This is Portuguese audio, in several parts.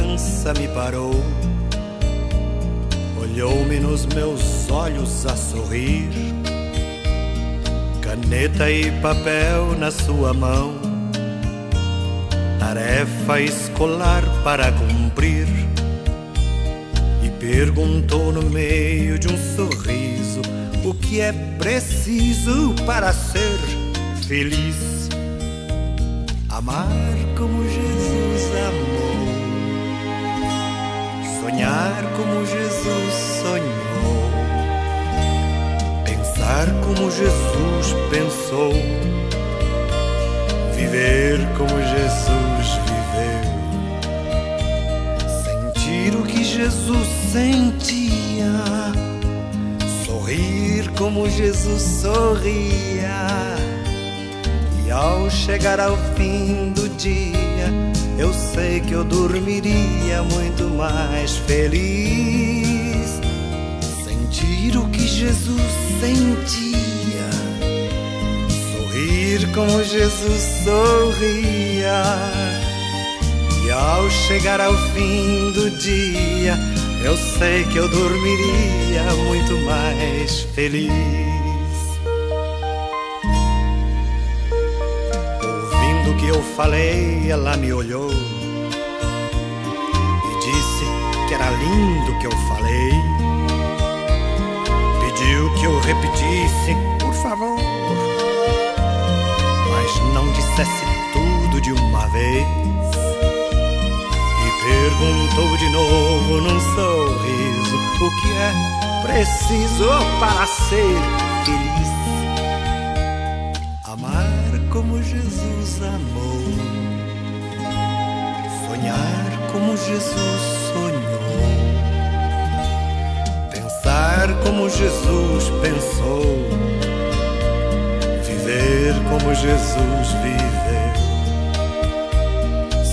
criança me parou, olhou-me nos meus olhos a sorrir, caneta e papel na sua mão, tarefa escolar para cumprir, e perguntou no meio de um sorriso o que é preciso para ser feliz. Amar como Jesus amou, sonhar como Jesus sonhou, pensar como Jesus pensou, viver como Jesus viveu, sentir o que Jesus sentia, sorrir como Jesus sorria. E ao chegar ao fim do dia, eu sei que eu dormiria muito mais feliz. Sentir o que Jesus sentia, sorrir como Jesus sorria. E ao chegar ao fim do dia, eu sei que eu dormiria muito mais feliz. Ouvindo o que eu falei, ela me olhou e disse que era lindo o que eu falei. Pediu que eu repetisse, por favor, mas não dissesse tudo de uma vez. Perguntou de novo num sorriso o que é preciso para ser feliz. Amar como Jesus amou, sonhar como Jesus sonhou, pensar como Jesus pensou, viver como Jesus viveu.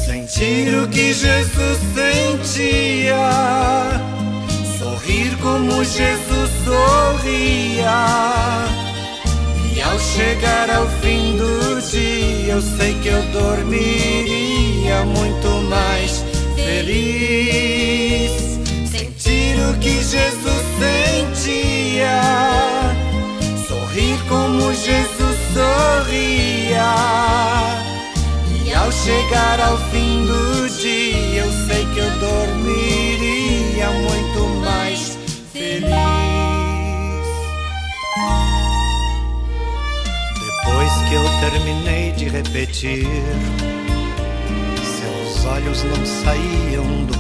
Sentir o que Jesus sentia, sorrir como Jesus sorria. E ao chegar ao fim do dia, eu sei que eu dormiria muito mais feliz. Sentir o que Jesus sentia, sorrir como Jesus sorria. E ao chegar ao fim do dia, eu sei que eu dormiria muito mais feliz. Depois que eu terminei de repetir, seus olhos não saíam do